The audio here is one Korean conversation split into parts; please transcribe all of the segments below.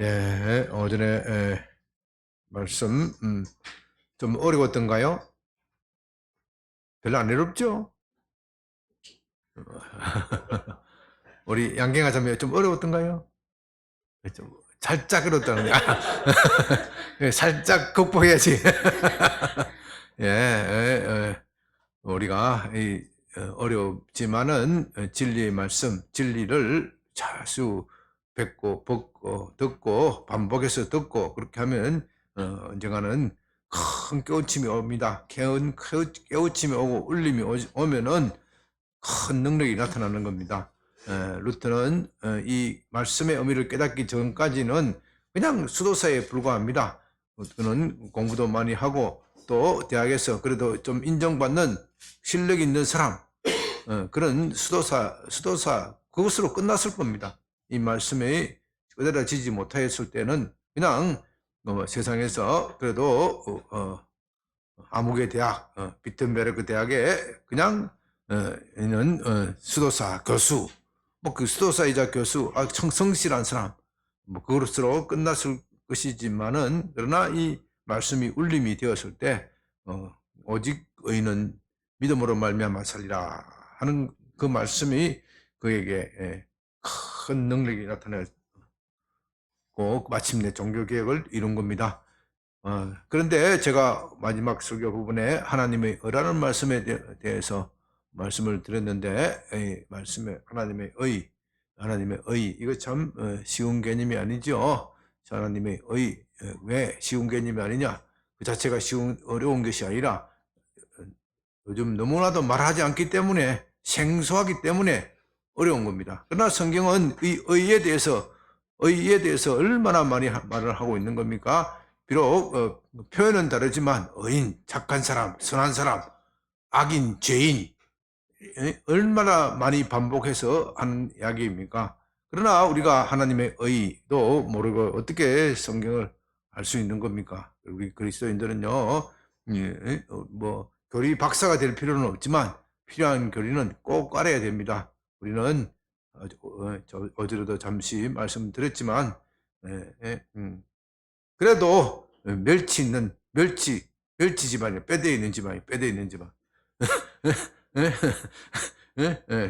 예, 어전에 말씀 좀 어려웠던가요? 별로 안 어렵죠? 우리 양갱아 자매 좀 어려웠던가요? 좀 살짝 어렵다는 거. 예, 살짝 극복해야지. 예, 우리가 어렵지만은 진리의 말씀, 진리를 자주 뵙고 벗고 듣고 반복해서 듣고 그렇게 하면 언젠가는 큰 깨우침이 옵니다. 깨우침이 오고 울림이 오면은 큰 능력이 나타나는 겁니다. 루터는 이 말씀의 의미를 깨닫기 전까지는 그냥 수도사에 불과합니다. 그는 공부도 많이 하고 또 대학에서 그래도 좀 인정받는 실력 있는 사람, 그런 수도사 그것으로 끝났을 겁니다. 이 말씀에 깨달아지지 못하였을 때는 그냥 세상에서 그래도 아무개 대학, 비텐베르크 대학에 그냥 있는 수도사 교수, 뭐 그 수도사이자 교수, 성실한 사람, 뭐 그것으로 끝났을 것이지만은 그러나 이 말씀이 울림이 되었을 때 오직 의인은 믿음으로 말미암아 살리라 하는 그 말씀이 그에게 큰 능력이 나타났고 마침내 종교 개혁을 이룬 겁니다. 그런데 제가 마지막 설교 부분에 하나님의 의라는 말씀에 대해서 말씀을 드렸는데, 하나님의 의, 이거 참 쉬운 개념이 아니죠. 하나님의 의, 왜 쉬운 개념이 아니냐? 그 자체가 어려운 것이 아니라 요즘 너무나도 말하지 않기 때문에 생소하기 때문에 어려운 겁니다. 그러나 성경은 이 의에 대해서 얼마나 많이 말을 하고 있는 겁니까? 비록 표현은 다르지만 의인, 착한 사람, 선한 사람, 악인, 죄인 얼마나 많이 반복해서 하는 이야기입니까? 그러나 우리가 하나님의 의도 모르고 어떻게 성경을 알 수 있는 겁니까? 우리 그리스도인들은요, 뭐 교리 박사가 될 필요는 없지만 필요한 교리는 꼭 알아야 됩니다. 우리는 어제도 잠시 말씀드렸지만 그래도 멸치 집안이 빼대 있는 집안이 빼대 있는 집안.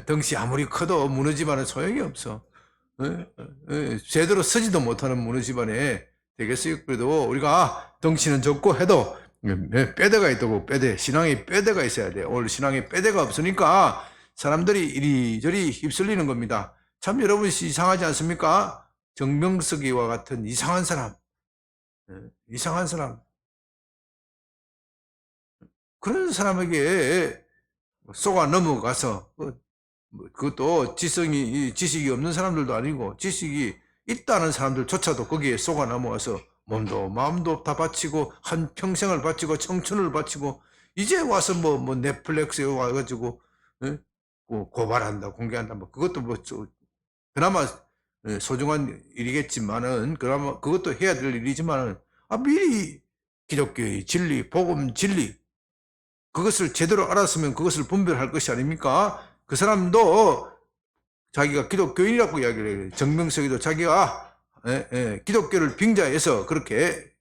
덩치 아무리 커도 문어 집안은 소용이 없어. 제대로 서지도 못하는 문어 집안에 되겠어요. 그래도 우리가 덩치는 적고 해도 빼대가 있다고 빼대. 신앙에 빼대가 있어야 돼. 오늘 신앙에 빼대가 없으니까 사람들이 이리저리 휩쓸리는 겁니다. 참 여러분 이상하지 않습니까? 정명석이와 같은 이상한 사람, 이상한 사람. 그런 사람에게 속아 넘어가서 그것도 지식이 없는 사람들도 아니고 지식이 있다는 사람들조차도 거기에 속아 넘어가서 몸도 마음도 다 바치고 한 평생을 바치고 청춘을 바치고 이제 와서 뭐 넷플릭스에 와가지고 뭐 고발한다 공개한다 뭐 그것도 뭐 그나마 소중한 일이겠지만은 그나마 그것도 해야 될 일이지만은 미리 기독교의 진리 복음 진리 그것을 제대로 알았으면 그것을 분별할 것이 아닙니까? 그 사람도 자기가 기독교인이라고 이야기를 해요. 정명석이도 자기가 기독교를 빙자해서 그렇게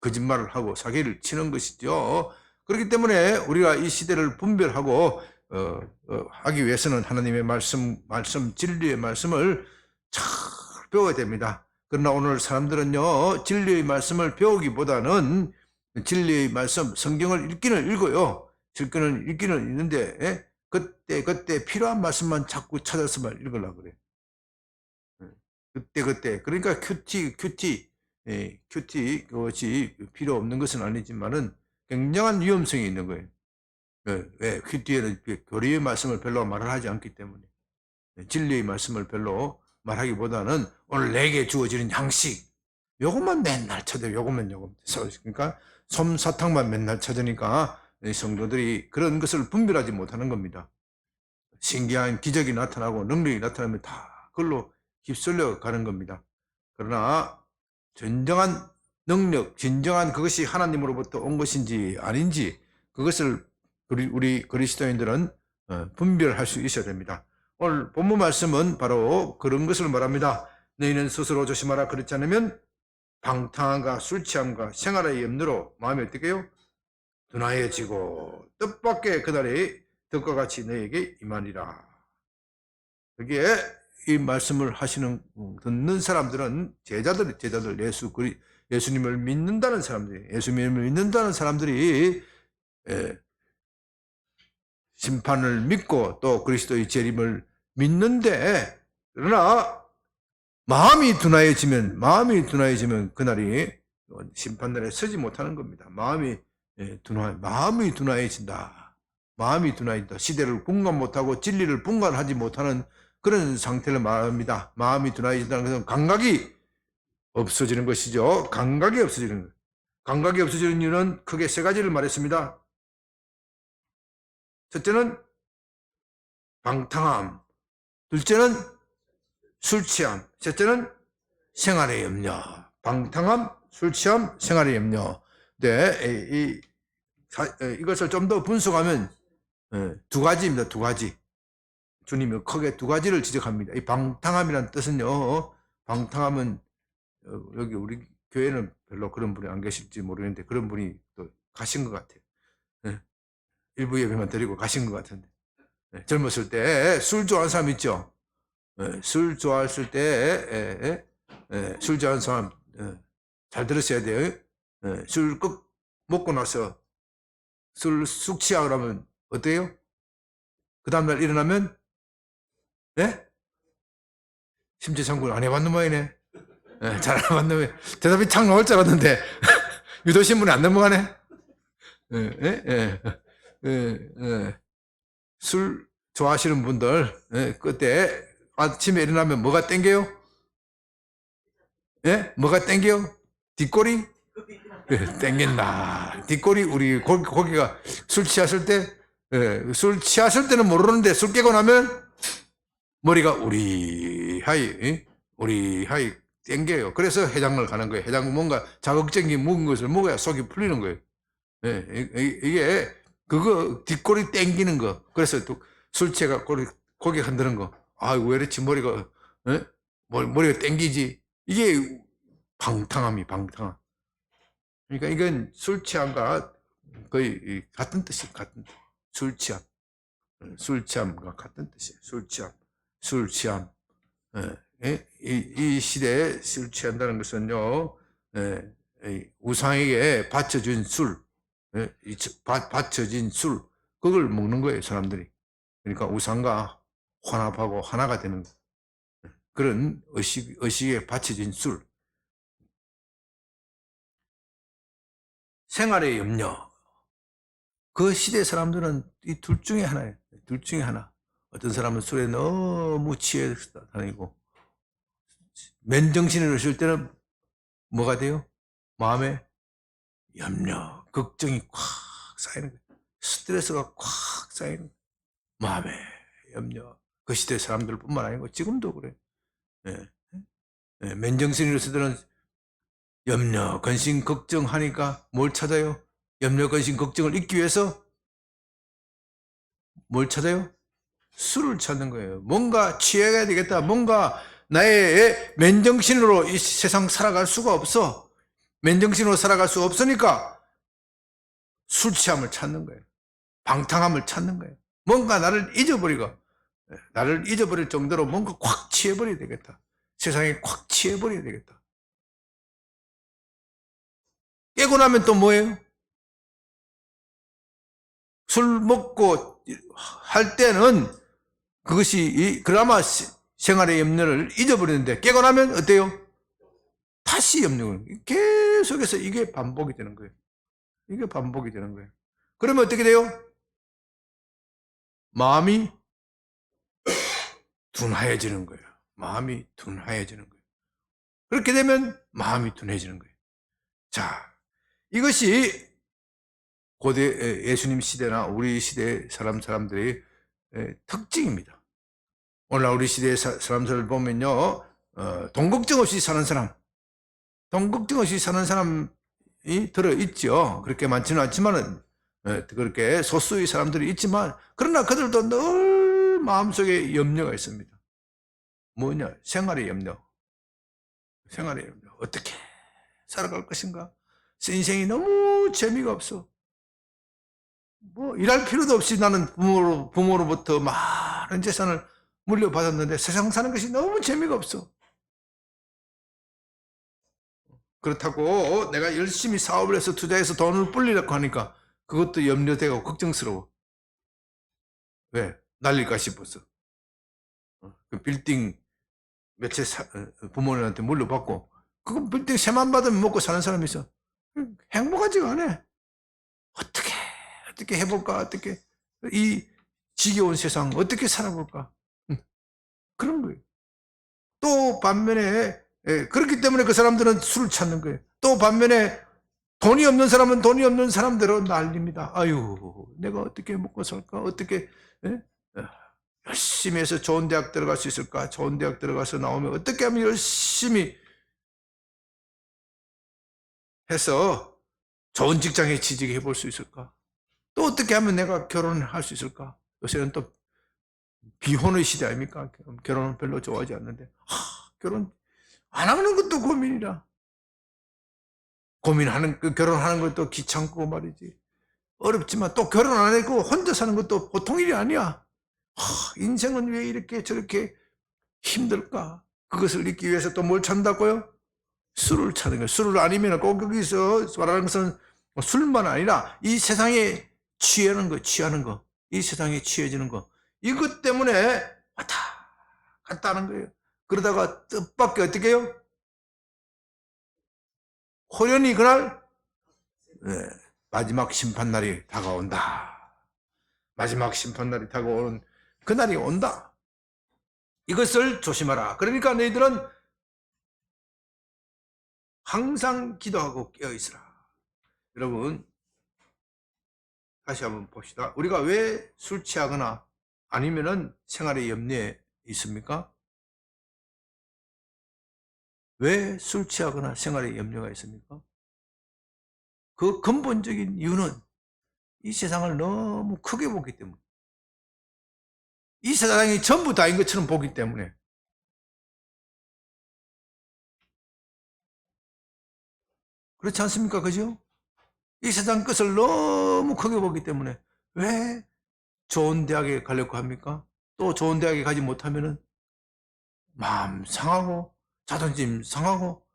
거짓말을 하고 사기를 치는 것이죠. 그렇기 때문에 우리가 이 시대를 분별하고 하기 위해서는 하나님의 말씀 진리의 말씀을 잘 배워야 됩니다. 그러나 오늘 사람들은요 진리의 말씀을 배우기보다는 진리의 말씀 성경을 읽기는 읽어요. 읽기는 읽는데 그때 필요한 말씀만 자꾸 찾아서만 읽으려고 그래. 그때 그러니까 큐티 그것이 필요 없는 것은 아니지만은 굉장한 위험성이 있는 거예요. 왜 큐티에는 교리의 말씀을 별로 말을 하지 않기 때문에 진리의 말씀을 별로 말하기보다는 오늘 내게 주어지는 양식 요것만 맨날 찾아요. 요것만 그러니까 솜사탕만 맨날 찾으니까 성도들이 그런 것을 분별하지 못하는 겁니다. 신기한 기적이 나타나고 능력이 나타나면 다 그걸로 휩쓸려 가는 겁니다. 그러나 진정한 능력, 진정한 그것이 하나님으로부터 온 것인지 아닌지 그것을 우리 그리스도인들은 분별할 수 있어야 됩니다. 오늘 본문 말씀은 바로 그런 것을 말합니다. 너희는 스스로 조심하라. 그렇지 않으면 방탕함과 술 취함과 생활의 염려로 마음이 어떻게 해요? 둔하여지고 뜻밖의 그날이 덕과 같이 너에게 임하리라. 여기에 이 말씀을 하시는 듣는 사람들은 제자들 예수님을 믿는다는 사람들이 예수님을 믿는다는 사람들이 심판을 믿고 또 그리스도의 재림을 믿는데, 그러나 마음이 둔하여지면 그날이 심판날에 서지 못하는 겁니다. 마음이 둔하여진다. 마음이 둔하여진다. 시대를 분간 못하고 진리를 분간하지 못하는 그런 상태를 말합니다. 마음이 둔하여진다는 것은 감각이 없어지는 것이죠. 감각이 없어지는 것. 감각이 없어지는 이유는 크게 세 가지를 말했습니다. 첫째는 방탕함, 둘째는 술 취함, 셋째는 생활의 염려. 방탕함, 술 취함, 생활의 염려. 네, 이것을 좀 더 분석하면 두 가지입니다. 두 가지. 주님이 크게 두 가지를 지적합니다. 이 방탕함이라는 뜻은요, 방탕함은 여기 우리 교회는 별로 그런 분이 안 계실지 모르겠는데 그런 분이 또 가신 것 같아요. 일부 예배만 드리고 가신 것 같은데, 젊었을 때 술 좋아하는 사람 있죠. 술 좋아했을 때 술 좋아하는 사람 잘 들으셔야 돼요. 술 꼭 먹고 나서 술 숙취하고 그러면 어때요? 그 다음날 일어나면 심지창구를 안 해봤는 모양이네. 잘 안 해봤는 모양. 대답이 착 나올 줄 알았는데 유도신문이 안 넘어가네. 술 좋아하시는 분들 그때 아침에 일어나면 뭐가 땡겨요? 뭐가 땡겨요? 뒷골이? 땡긴다. 뒷골이 우리 고기가 술 취했을 때, 술 취했을 때는 모르는데 술 깨고 나면 머리가 우리하이 땡겨요. 그래서 해장을 가는 거예요. 해장은 뭔가 자극적인 묵은 것을 먹어야 속이 풀리는 거예요. 이게 그거 뒷골이 땡기는 거. 그래서 술 취해가 고개 흔드는 거. 아, 왜 이렇지 머리가 머리가 땡기지? 이게 방탕함이 방탕함. 그러니까 이건 술 취함과 거의 같은 뜻이에요. 같은 뜻. 술 취함. 술 취함과 같은 뜻이에요. 술 취함. 이 시대에 술 취한다는 것은요, 우상에게 바쳐진 술, 바쳐진 술, 그걸 먹는 거예요, 사람들이. 그러니까 우상과 혼합하고 하나가 되는 그런 의식에 바쳐진 술. 생활의 염려. 그 시대 사람들은 이 둘 중에 하나예요. 둘 중에 하나. 어떤 사람은 술에 너무 취해 다니고, 맨정신으로 있을 때는 뭐가 돼요? 마음에 염려, 걱정이 꽉 쌓이는 거예요. 스트레스가 꽉 쌓이는 거예요. 마음에 염려. 그 시대 사람들뿐만 아니고 지금도 그래요. 맨정신으로 있을 때는 염려, 근심, 걱정하니까 뭘 찾아요? 염려, 근심, 걱정을 잊기 위해서 뭘 찾아요? 술을 찾는 거예요. 뭔가 취해야 되겠다. 뭔가 나의 맨정신으로 이 세상 살아갈 수가 없어. 맨정신으로 살아갈 수 없으니까 술 취함을 찾는 거예요. 방탕함을 찾는 거예요. 뭔가 나를 잊어버릴 정도로 뭔가 콱 취해버려야 되겠다. 세상에 콱 취해버려야 되겠다. 깨고 나면 또 뭐예요? 술 먹고 할 때는 그것이 그나마 생활의 염려를 잊어버리는데 깨고 나면 어때요? 다시 염려를 계속해서 이게 반복이 되는 거예요. 이게 반복이 되는 거예요. 그러면 어떻게 돼요? 마음이 둔하여지는 거예요. 마음이 둔하여지는 거예요. 그렇게 되면 마음이 둔해지는 거예요. 자, 이것이 고대 예수님 시대나 우리 시대 사람들의 특징입니다. 오늘 우리 시대의 사람들을 보면요, 돈 걱정 없이 사는 사람이 들어있죠. 그렇게 많지는 않지만은, 그렇게 소수의 사람들이 있지만, 그러나 그들도 늘 마음속에 염려가 있습니다. 뭐냐? 생활의 염려. 생활에 어떻게 살아갈 것인가? 인생이 너무 재미가 없어. 뭐 일할 필요도 없이 나는 부모로부터 많은 재산을 물려받았는데 세상 사는 것이 너무 재미가 없어. 그렇다고 내가 열심히 사업을 해서 투자해서 돈을 불리려고 하니까 그것도 염려되고 걱정스러워. 왜? 날릴까 싶어서. 그 빌딩 몇 채 부모님한테 물려받고 그거 빌딩 세만 받으면 먹고 사는 사람이 있어. 행복하지가 않아. 어떻게 어떻게 해볼까? 어떻게 이 지겨운 세상 어떻게 살아볼까? 그런 거예요. 또 반면에 그렇기 때문에 그 사람들은 술을 찾는 거예요. 또 반면에 돈이 없는 사람은 돈이 없는 사람대로 난립니다. 아유, 내가 어떻게 먹고 살까? 어떻게 예? 열심히 해서 좋은 대학 들어갈 수 있을까? 좋은 대학 들어가서 나오면 어떻게 하면 열심히 해서 좋은 직장에 취직해 볼 수 있을까? 또 어떻게 하면 내가 결혼을 할 수 있을까? 요새는 또 비혼의 시대 아닙니까? 결혼을 별로 좋아하지 않는데 결혼 안 하는 것도 고민이라. 고민하는 그 결혼하는 것도 귀찮고 말이지. 어렵지만 또 결혼 안 했고 혼자 사는 것도 보통 일이 아니야. 인생은 왜 이렇게 저렇게 힘들까? 그것을 잊기 위해서 또 뭘 찾는다고요? 술을 찾는 거예요. 술을 아니면 꼭 여기서 말하는 것은 술만 아니라 이 세상에 취하는 거, 취하는 거. 이 세상에 취해지는 거. 이것 때문에 왔다 갔다 하는 거예요. 그러다가 뜻밖의 어떻게 해요? 호련히 그날 네, 마지막 심판날이 다가온다. 마지막 심판날이 다가오는 그날이 온다. 이것을 조심하라. 그러니까 너희들은 항상 기도하고 깨어있으라. 여러분 다시 한번 봅시다. 우리가 왜 술 취하거나 아니면은 생활의 염려에 있습니까? 왜 술 취하거나 생활의 염려가 있습니까? 그 근본적인 이유는 이 세상을 너무 크게 보기 때문에, 이 세상이 전부 다인 것처럼 보기 때문에. 그렇지 않습니까? 그죠? 이 세상 것을 너무 크게 보기 때문에 왜 좋은 대학에 가려고 합니까? 또 좋은 대학에 가지 못하면은 마음 상하고 자존심 상하고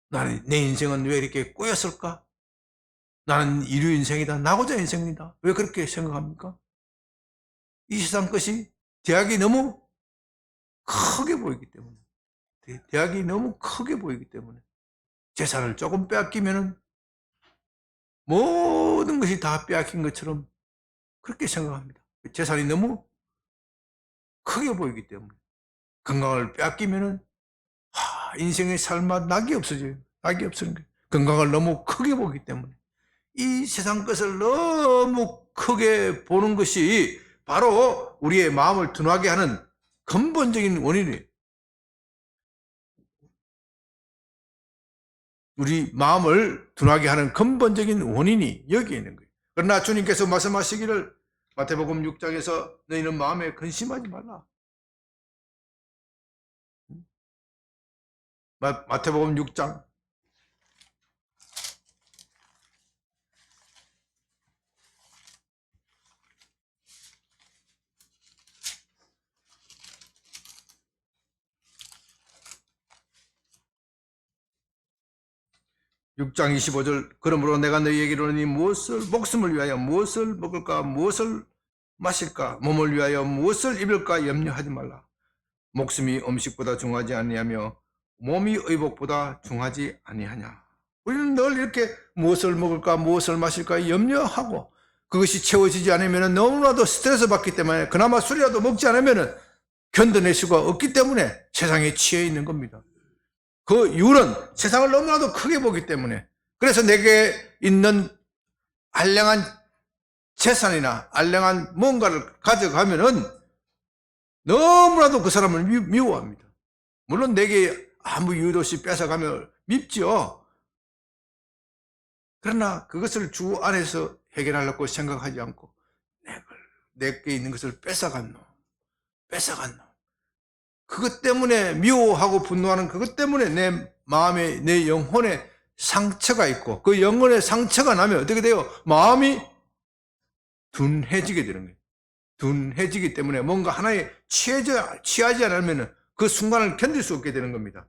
나는 내 인생은 왜 이렇게 꼬였을까? 나는 이류 인생이다. 나고자 인생이다. 왜 그렇게 생각합니까? 이 세상 것이 대학이 너무 크게 보이기 때문에. 대학이 너무 크게 보이기 때문에. 재산을 조금 빼앗기면은 모든 것이 다 빼앗긴 것처럼 그렇게 생각합니다. 재산이 너무 크게 보이기 때문에. 건강을 빼앗기면은 인생의 삶맛 낙이 없어져요. 낙이 없어지는 거예요. 건강을 너무 크게 보기 때문에. 이 세상 것을 너무 크게 보는 것이 바로 우리의 마음을 둔하게 하는 근본적인 원인이에요. 우리 마음을 둔하게 하는 근본적인 원인이 여기에 있는 거예요. 그러나 주님께서 말씀하시기를 마태복음 6장에서 너희는 마음에 근심하지 말라. 마태복음 6장 6장 25절 그러므로 내가 너희에게 이르노니 무엇을 목숨을 위하여 무엇을 먹을까 무엇을 마실까 몸을 위하여 무엇을 입을까 염려하지 말라. 목숨이 음식보다 중하지 아니하며 몸이 의복보다 중하지 아니하냐. 우리는 늘 이렇게 무엇을 먹을까 무엇을 마실까 염려하고 그것이 채워지지 않으면 너무나도 스트레스 받기 때문에 그나마 술이라도 먹지 않으면 견뎌낼 수가 없기 때문에 세상에 취해 있는 겁니다. 그 이유는 세상을 너무나도 크게 보기 때문에. 그래서 내게 있는 알량한 재산이나 알량한 뭔가를 가져가면은 너무나도 그 사람을 미워합니다. 물론 내게 아무 이유도 없이 뺏어가면 밉죠. 그러나 그것을 주 안에서 해결하려고 생각하지 않고 내게 있는 것을 뺏어간 놈. 그것 때문에 미워하고 분노하는 그것 때문에 내 마음에, 내 영혼에 상처가 있고, 그 영혼에 상처가 나면 어떻게 돼요? 마음이 둔해지게 되는 거예요. 둔해지기 때문에 뭔가 하나에 취하지 않으면 그 순간을 견딜 수 없게 되는 겁니다.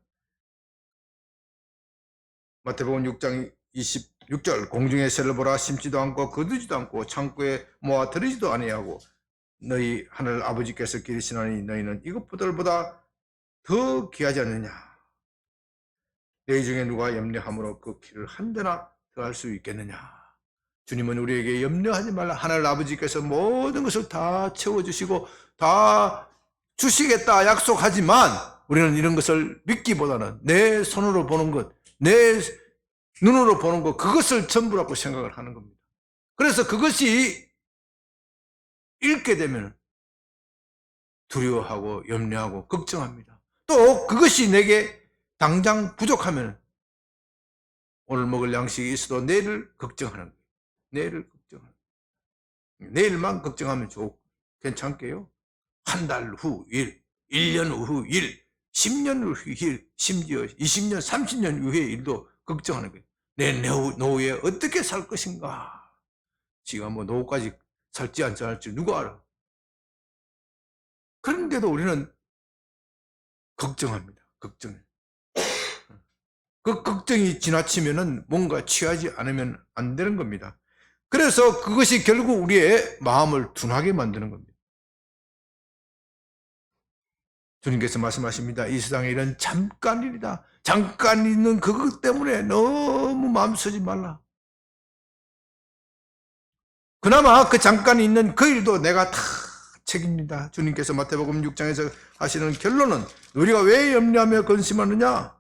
마태복음 6장 26절, 공중의 새를 보라, 심지도 않고 거두지도 않고 창고에 모아 들이지도 아니하고 너희 하늘 아버지께서 기르시나니 너희는 이것보다 더 귀하지 않느냐. 너희 중에 누가 염려함으로 그 키를 한 대나 더할 수 있겠느냐. 주님은 우리에게 염려하지 말라. 하늘 아버지께서 모든 것을 다 채워주시고 다 주시겠다 약속하지만 우리는 이런 것을 믿기보다는 내 손으로 보는 것, 내 눈으로 보는 것, 그것을 전부라고 생각을 하는 겁니다. 그래서 그것이 잃게 되면 두려워하고 염려하고 걱정합니다. 또 그것이 내게 당장 부족하면 오늘 먹을 양식이 있어도 내일을 걱정하는 거예요. 내일을 걱정하는 거예요. 내일만 걱정하면 괜찮게요. 한 달 후 일, 1년 후 일, 10년 후 일, 심지어 20년, 30년 후의 일도 걱정하는 거예요. 내 노후에 어떻게 살 것인가. 지가 뭐 노후까지 살지 않지 않을지 누가 알아. 그런데도 우리는 걱정합니다. 걱정해. 그 걱정이 지나치면은 뭔가 취하지 않으면 안 되는 겁니다. 그래서 그것이 결국 우리의 마음을 둔하게 만드는 겁니다. 주님께서 말씀하십니다. 이 세상에 이런 잠깐 일이다. 잠깐 있는 그것 때문에 너무 마음 쓰지 말라. 그나마 그 잠깐 있는 그 일도 내가 다 책임입니다. 주님께서 마태복음 6장에서 하시는 결론은 우리가 왜 염려하며 근심하느냐?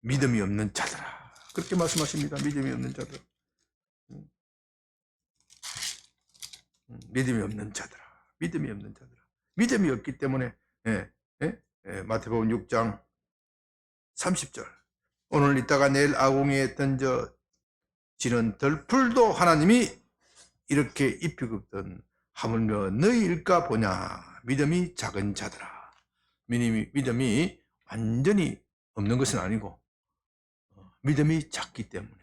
믿음이 없는 자들아. 그렇게 말씀하십니다. 믿음이 없는 자들. 믿음이 없는 자들아. 믿음이 없는 자들아. 믿음이 없기 때문에 마태복음 6장 30절 오늘 있다가 내일 아궁이에 던져지는 덜풀도 하나님이 이렇게 입히거든 하물며 너희일까 보냐. 믿음이 작은 자들아. 믿음이 완전히 없는 것은 아니고 믿음이 작기 때문에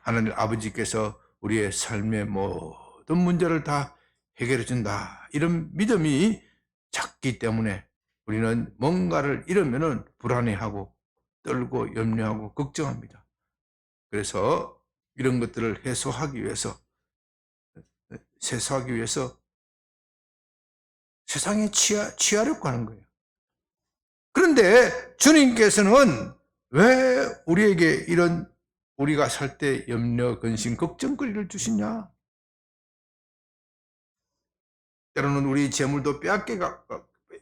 하나님 아버지께서 우리의 삶의 모든 문제를 다 해결해 준다. 이런 믿음이 작기 때문에 우리는 뭔가를 잃으면 불안해하고 떨고 염려하고 걱정합니다. 그래서 이런 것들을 해소하기 위해서 세상에 취하려고 하는 거예요. 그런데 주님께서는 왜 우리에게 이런 우리가 살 때 염려, 근심, 걱정거리를 주시냐? 때로는 우리 재물도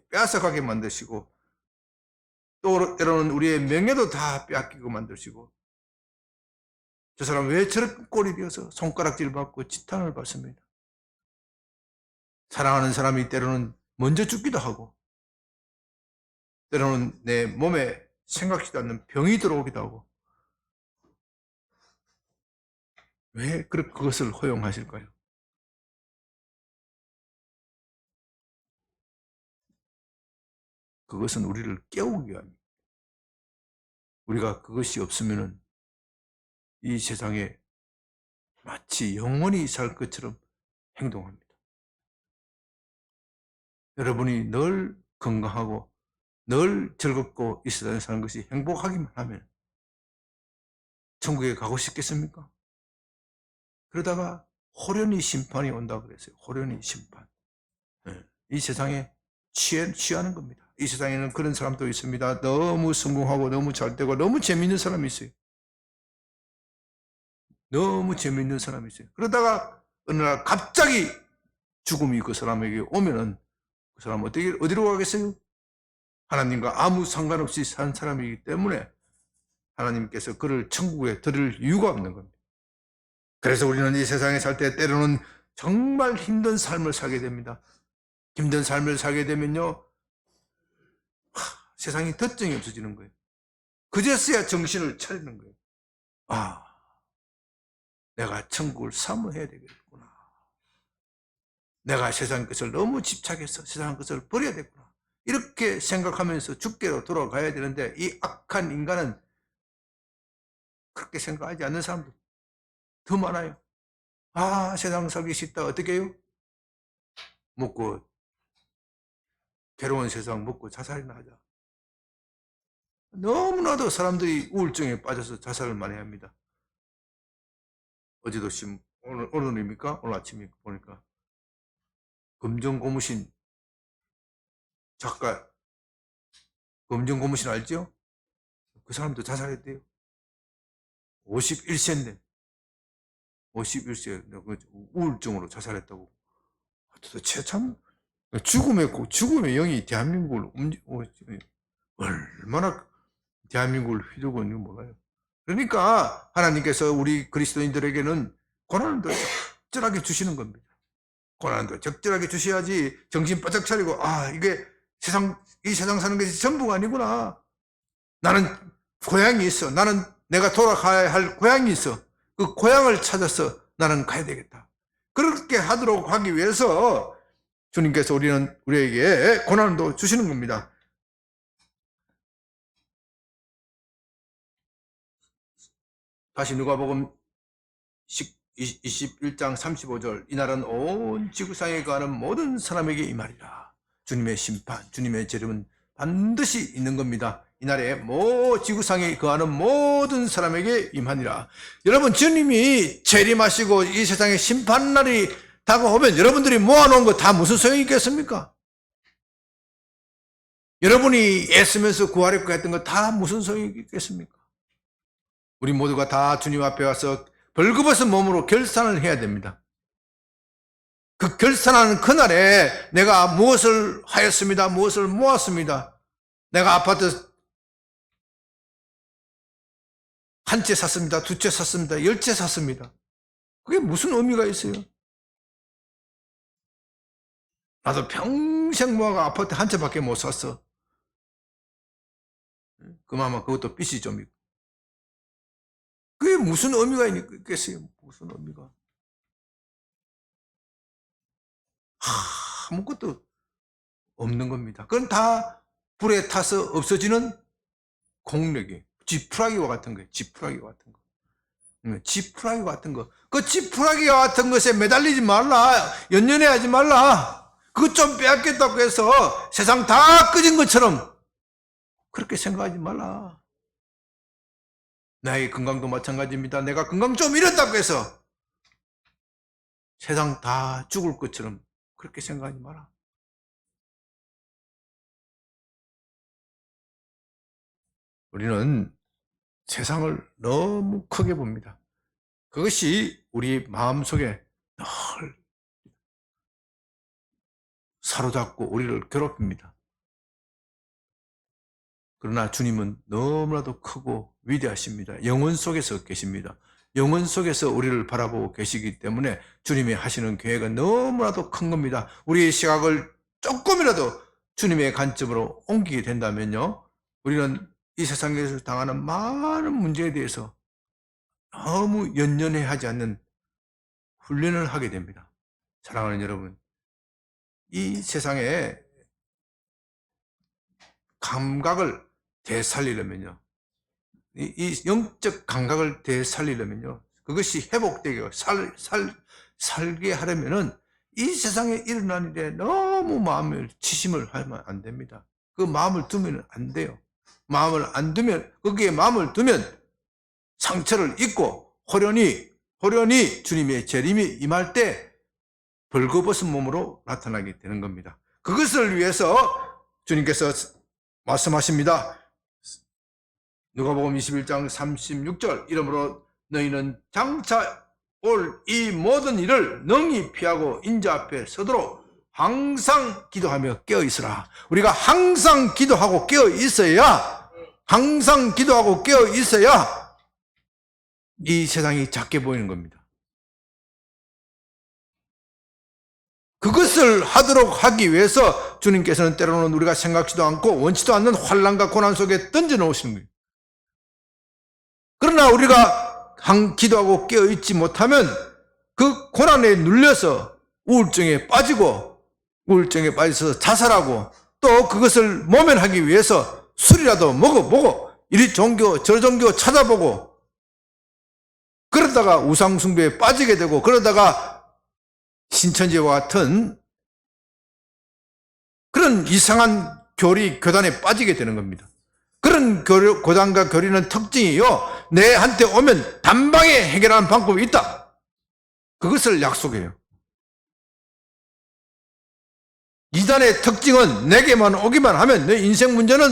빼앗아가게 만드시고 또 때로는 우리의 명예도 다 빼앗기고 만드시고 저 사람 왜 저런 꼴이 되어서 손가락질 받고 지탄을 받습니다. 사랑하는 사람이 때로는 먼저 죽기도 하고 때로는 내 몸에 생각지도 않는 병이 들어오기도 하고 왜 그것을 허용하실까요? 그것은 우리를 깨우기 위함입니다. 우리가 그것이 없으면 이 세상에 마치 영원히 살 것처럼 행동합니다. 여러분이 늘 건강하고 늘 즐겁고 이 세상에 사는 것이 행복하기만 하면 천국에 가고 싶겠습니까? 그러다가 호련히 심판이 온다고 그랬어요. 호련히 심판. 이 세상에 취하는 겁니다. 이 세상에는 그런 사람도 있습니다. 너무 성공하고 너무 잘되고 너무 재미있는 사람이 있어요. 너무 재미있는 사람이 있어요. 그러다가 어느 날 갑자기 죽음이 그 사람에게 오면은 그 사람 어디로 가겠어요? 하나님과 아무 상관없이 산 사람이기 때문에 하나님께서 그를 천국에 들을 이유가 없는 겁니다. 그래서 우리는 이 세상에 살 때 때로는 정말 힘든 삶을 살게 됩니다. 힘든 삶을 살게 되면요, 세상이 덧정이 없어지는 거예요. 그제서야 정신을 차리는 거예요. 아, 내가 천국을 사모해야 되겠구나. 내가 세상 것을 너무 집착해서 세상 것을 버려야 되구나. 이렇게 생각하면서 죽게로 돌아가야 되는데 이 악한 인간은 그렇게 생각하지 않는 사람들 더 많아요. 아, 세상 살기 싫다. 어떻게 해요? 먹고, 괴로운 세상 먹고 자살이나 하자. 너무나도 사람들이 우울증에 빠져서 자살을 많이 합니다. 어제도 오늘입니까? 오늘 아침입니까? 보니까. 검정고무신 작가, 검정고무신 알죠? 그 사람도 자살했대요. 51세인데, 51세, 우울증으로 자살했다고. 도대체 참, 죽음의 영이 대한민국을 얼마나 대한민국을 휘두르고 있는지 몰라요. 그러니까 하나님께서 우리 그리스도인들에게는 고난도 적절하게 주시는 겁니다. 고난도 적절하게 주셔야지 정신 바짝 차리고, 아, 이게 이 세상 사는 것이 전부가 아니구나. 나는 고향이 있어. 나는 내가 돌아가야 할 고향이 있어. 그 고향을 찾아서 나는 가야 되겠다. 그렇게 하도록 하기 위해서 주님께서 우리에게 고난도 주시는 겁니다. 다시 누가복음 21장 35절, 이날은 온 지구상에 거하는 모든 사람에게 임하리라. 주님의 심판, 주님의 재림은 반드시 있는 겁니다. 이날에 지구상에 거하는 모든 사람에게 임하니라. 여러분, 주님이 재림하시고 이 세상에 심판날이 다가오면 여러분들이 모아놓은 거 다 무슨 소용이 있겠습니까? 여러분이 애쓰면서 구하려고 했던 거 다 무슨 소용이 있겠습니까? 우리 모두가 다 주님 앞에 와서 벌거벗은 몸으로 결산을 해야 됩니다. 그 결산하는 그날에 내가 무엇을 하였습니다. 무엇을 모았습니다. 내가 아파트 한 채 샀습니다. 두 채 샀습니다. 10채 샀습니다. 그게 무슨 의미가 있어요? 나도 평생 모아가 아파트 한 채밖에 못 샀어. 그나마 그것도 빚이 좀 있고. 그게 무슨 의미가 있겠어요? 무슨 의미가? 아무것도 없는 겁니다. 그건 다 불에 타서 없어지는 공력이, 지푸라기와 같은 거예요. 지푸라기와 같은 거. 지푸라기와 같은 거. 그 지푸라기와 같은 것에 매달리지 말라. 연연해하지 말라. 그것 좀 빼앗겠다고 해서 세상 다 꺼진 것처럼 그렇게 생각하지 말라. 나의 건강도 마찬가지입니다. 내가 건강 좀 잃었다고 해서 세상 다 죽을 것처럼 그렇게 생각하지 마라. 우리는 세상을 너무 크게 봅니다. 그것이 우리 마음속에 늘 사로잡고 우리를 괴롭힙니다. 그러나 주님은 너무나도 크고 위대하십니다. 영혼 속에서 계십니다. 영혼 속에서 우리를 바라보고 계시기 때문에 주님이 하시는 계획은 너무나도 큰 겁니다. 우리의 시각을 조금이라도 주님의 관점으로 옮기게 된다면요, 우리는 이 세상에서 당하는 많은 문제에 대해서 너무 연연해하지 않는 훈련을 하게 됩니다. 사랑하는 여러분, 이 세상에 감각을 되살리려면요, 이 영적 감각을 되살리려면요, 그것이 회복되게 살게 하려면은 이 세상에 일어나는 일에 너무 마음을 치심을 하면 안 됩니다. 그 마음을 두면 안 돼요. 마음을 안 두면, 거기에 마음을 두면 상처를 입고 호련히 주님의 재림이 임할 때 벌거벗은 몸으로 나타나게 되는 겁니다. 그것을 위해서 주님께서 말씀하십니다. 누가복음 21장 36절, 이러므로 너희는 장차 올 이 모든 일을 능히 피하고 인자 앞에 서도록 항상 기도하며 깨어 있으라. 우리가 항상 기도하고 깨어 있어야 이 세상이 작게 보이는 겁니다. 그것을 하도록 하기 위해서 주님께서는 때로는 우리가 생각지도 않고 원치도 않는 환난과 고난 속에 던져 놓으시는 거예요. 그러나 우리가 기도하고 깨어있지 못하면 그 고난에 눌려서 우울증에 빠져서 자살하고 또 그것을 모면하기 위해서 술이라도 먹어보고 이리 종교 저 종교 찾아보고 그러다가 우상숭배에 빠지게 되고 그러다가 신천지와 같은 그런 이상한 교단에 빠지게 되는 겁니다. 그런 교단과 교리는 특징이요, 내한테 오면 단방에 해결하는 방법이 있다. 그것을 약속해요. 이단의 특징은 내게만 오기만 하면 내 인생 문제는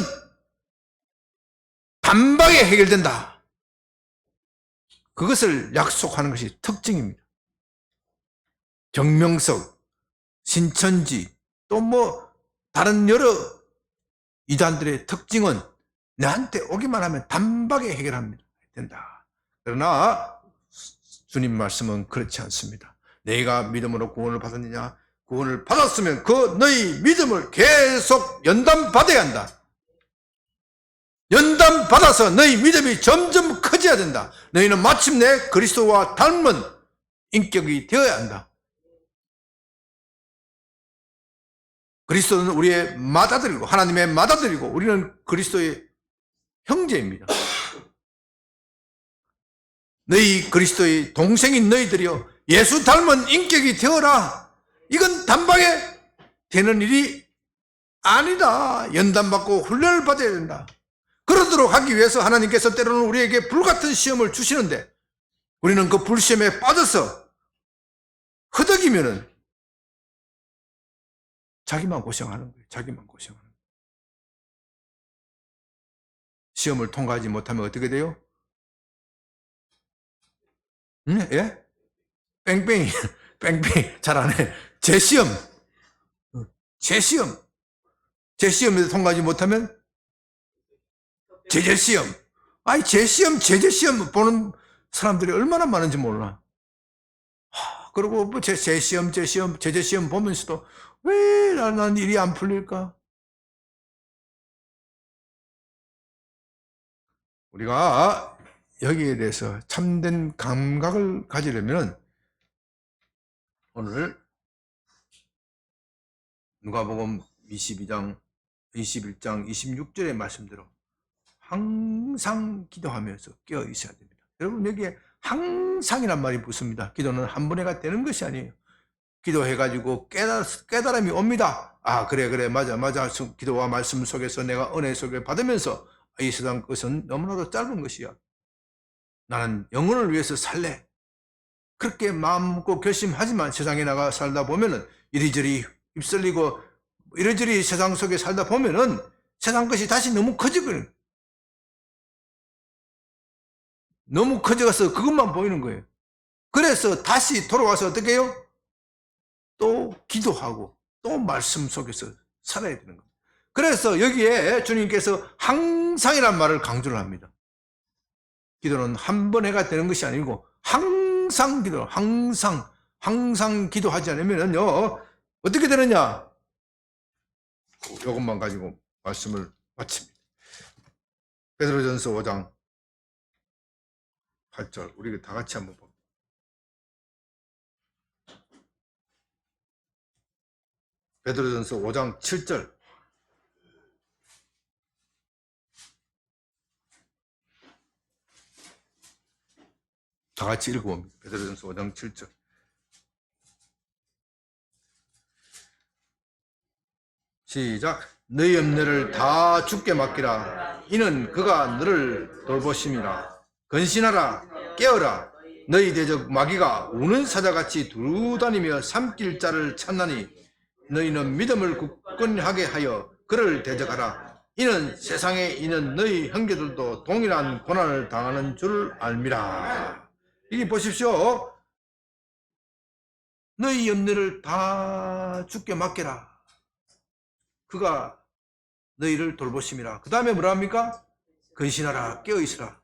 단방에 해결된다. 그것을 약속하는 것이 특징입니다. 정명석, 신천지, 또 다른 여러 이단들의 특징은 나한테 오기만 하면 단박에 해결합니다. 된다. 그러나 주님 말씀은 그렇지 않습니다. 내가 믿음으로 구원을 받았느냐? 구원을 받았으면 그 너희 믿음을 계속 연단받아야 한다. 연단받아서 너희 믿음이 점점 커져야 된다. 너희는 마침내 그리스도와 닮은 인격이 되어야 한다. 그리스도는 우리의 맏아들이고 하나님의 맏아들이고 우리는 그리스도의 형제입니다. 너희 그리스도의 동생인 너희들이요, 예수 닮은 인격이 되어라. 이건 단방에 되는 일이 아니다. 연단받고 훈련을 받아야 된다. 그러도록 하기 위해서 하나님께서 때로는 우리에게 불같은 시험을 주시는데 우리는 그 불시험에 빠져서 허덕이면은 자기만 고생하는 거예요. 자기만 고생하는 거예요. 시험을 통과하지 못하면 어떻게 돼요? 예? 뺑뺑이 잘 안 해. 재시험에도 통과하지 못하면 제재시험. 아니, 제재시험 보는 사람들이 얼마나 많은지 몰라. 그리고 제시험, 제재시험 보면서도 왜 난 일이 안 풀릴까? 우리가 여기에 대해서 참된 감각을 가지려면 오늘 누가복음 21장 26절의 말씀대로 항상 기도하면서 깨어 있어야 됩니다. 여러분, 여기에 항상이란 말이 붙습니다. 기도는 한 번에가 되는 것이 아니에요. 기도해가지고 깨달음이 옵니다. 아, 그래, 맞아. 기도와 말씀 속에서 내가 은혜 속에 받으면서 이 세상 것은 너무나도 짧은 것이야. 나는 영혼을 위해서 살래. 그렇게 마음 먹고 결심하지만 세상에 나가 살다 보면은 이리저리 휩쓸리고 이리저리 세상 속에 살다 보면은 세상 것이 다시 너무 커지거든요. 너무 커져가서 그것만 보이는 거예요. 그래서 다시 돌아와서 어떻게 해요? 또 기도하고 또 말씀 속에서 살아야 되는 겁니다. 그래서 여기에 주님께서 항상이란 말을 강조를 합니다. 기도는 한 번 해가 되는 것이 아니고 항상 기도, 항상 기도하지 않으면요 어떻게 되느냐? 이것만 가지고 말씀을 마칩니다. 베드로전서 5장 8절 우리 다 같이 한번 봅니다. 베드로전서 5장 7절 다 같이 읽어봅니다. 베드로전서 5장 7절 시작. 너희 염려를 다 주께 맡기라. 이는 그가 너를 돌보심이라. 근신하라. 깨어라. 너희 대적 마귀가 우는 사자같이 두루다니며 삼킬 자를 찾나니 너희는 믿음을 굳건하게 하여 그를 대적하라. 이는 세상에 있는 너희 형제들도 동일한 고난을 당하는 줄 알미라. 이게 보십시오. 너희 염려를 다 주께 맡겨라. 그가 너희를 돌보심이라. 그 다음에 뭐라 합니까? 근신하라. 깨어있으라.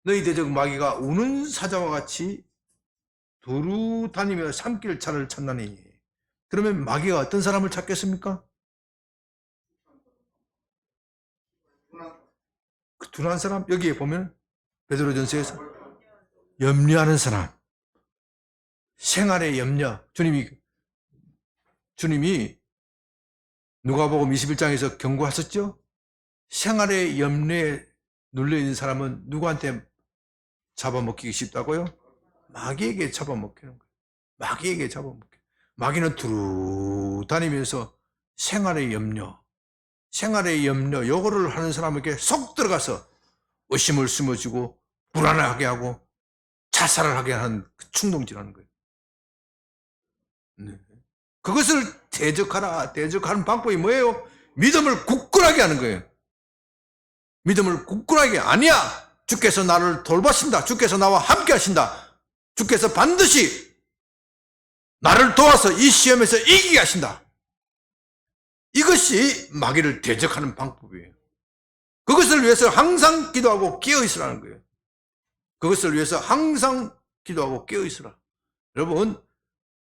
너희 대적 마귀가 우는 사자와 같이 두루 다니며 삼킬 차를 찾나니. 그러면 마귀가 어떤 사람을 찾겠습니까? 그 둔한 사람. 여기에 보면 베드로전서에서 염려하는 사람, 생활의 염려. 주님이 주님이 누가복음 21장에서 경고하셨죠? 생활의 염려에 눌려있는 사람은 누구한테 잡아먹히기 쉽다고요? 마귀에게 잡아먹히는 거예요. 마귀에게 잡아먹혀. 마귀는 두루 다니면서 생활의 염려, 요거를 하는 사람에게 속 들어가서 의심을 심어주고 불안하게 하고 자살을 하게 하는 그 충동질하는 거예요. 네. 그것을 대적하는 방법이 뭐예요? 믿음을 굳건하게 하는 거예요. 믿음을 굳건하게, 아니야! 주께서 나를 돌보신다. 주께서 나와 함께 하신다. 주께서 반드시 나를 도와서 이 시험에서 이기게 하신다. 이것이 마귀를 대적하는 방법이에요. 그것을 위해서 항상 기도하고 깨어있으라는 거예요. 그것을 위해서 항상 기도하고 깨어있으라. 여러분,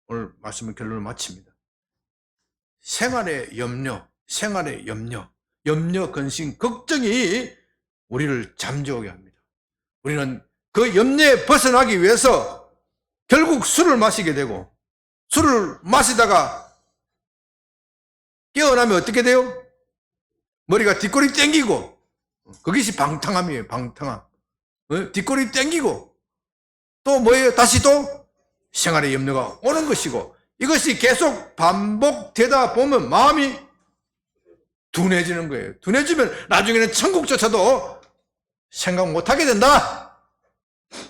오늘 말씀을 결론을 마칩니다. 생활의 염려, 근심, 걱정이 우리를 잠재우게 합니다. 우리는 그 염려에 벗어나기 위해서 결국 술을 마시게 되고, 술을 마시다가 깨어나면 어떻게 돼요? 머리가 뒷골이 땡기고, 그것이 방탕함이에요. 방탕함. 뒷골이 땡기고, 또 뭐예요? 다시 또 생활의 염려가 오는 것이고, 이것이 계속 반복되다 보면 마음이 둔해지는 거예요. 둔해지면 나중에는 천국조차도 생각 못하게 된다.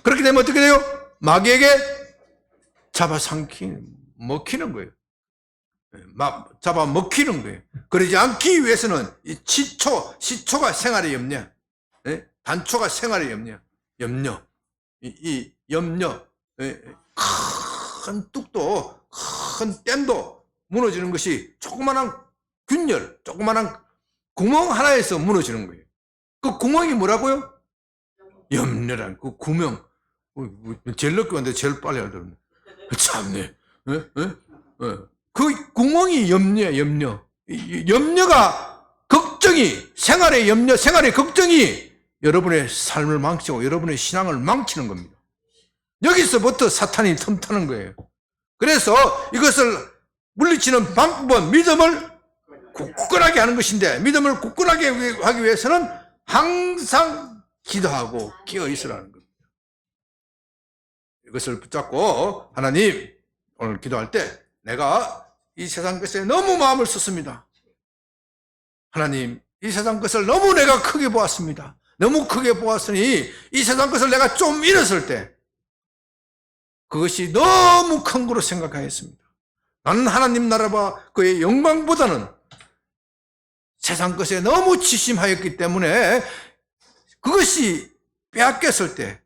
그렇게 되면 어떻게 돼요? 마귀에게 먹히는 거예요. 잡아먹히는 거예요. 그러지 않기 위해서는 이 시초가 생활의 염려, 단초가 생활의 염려, 이 염려, 큰 뚝도, 큰 댐도 무너지는 것이 조그마한 균열, 조그마한 구멍 하나에서 무너지는 거예요. 그 구멍이 뭐라고요? 염려란 그 구멍. 제일 늦게 왔는데 제일 빨리 알더라고요. 참네. 그 구멍이 염려야. 염려가, 걱정이, 생활의 염려, 생활의 걱정이 여러분의 삶을 망치고 여러분의 신앙을 망치는 겁니다. 여기서부터 사탄이 틈타는 거예요. 그래서 이것을 물리치는 방법은 믿음을 굳건하게 하는 것인데, 믿음을 굳건하게 하기 위해서는 항상 기도하고 깨어있으라는 겁니다. 이것을 붙잡고, 하나님, 오늘 기도할 때 내가 이 세상 것에 너무 마음을 썼습니다. 하나님, 이 세상 것을 너무 내가 크게 보았습니다. 너무 크게 보았으니 이 세상 것을 내가 좀 잃었을 때 그것이 너무 큰 거로 생각하였습니다. 나는 하나님 나라와 그의 영광보다는 세상 것에 너무 치심하였기 때문에 그것이 빼앗겼을 때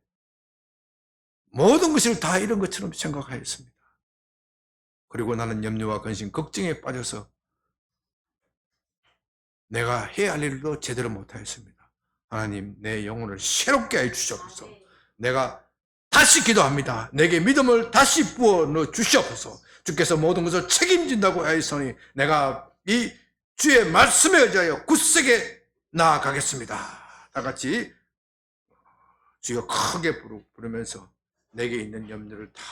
모든 것을 다 잃은 것처럼 생각하였습니다. 그리고 나는 염려와 근심, 걱정에 빠져서 내가 해야 할 일도 제대로 못하였습니다. 하나님, 내 영혼을 새롭게 해주시옵소서. 내가 다시 기도합니다. 내게 믿음을 다시 부어 넣어 주시옵소서. 주께서 모든 것을 책임진다고 하였으니 내가 이 주의 말씀에 의지하여 굳세게 나아가겠습니다. 다 같이 주여 크게 부르면서 내게 있는 염려를 다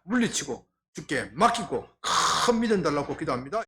물리치고 주께 맡기고 큰 믿음 달라고 기도합니다.